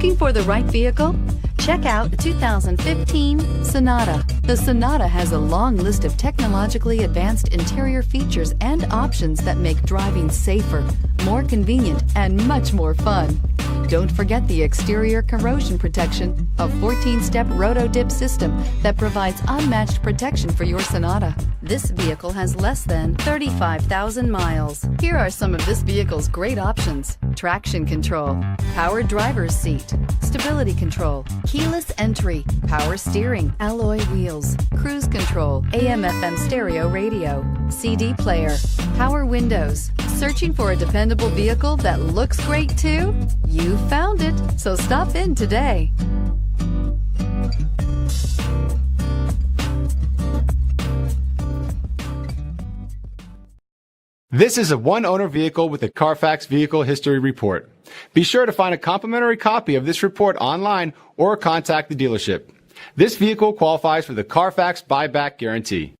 Looking for the right vehicle? Check out the 2015 Sonata. The Sonata has a long list of technologically advanced interior features and options that make driving safer, more convenient, and much more fun. Don't forget the exterior corrosion protection, a 14-step roto-dip system that provides unmatched protection for your Sonata. This vehicle has less than 35,000 miles. Here are some of this vehicle's great options: traction control, power driver's seat, stability control, keyless entry, power steering, alloy wheels, cruise control, AM/FM stereo radio, CD player, power windows. Searching for a dependable vehicle that looks great too? You found it, so stop in today. This is a one-owner vehicle with a CARFAX Vehicle History Report. Be sure to find a complimentary copy of this report online or contact the dealership. This vehicle qualifies for the CARFAX buyback guarantee.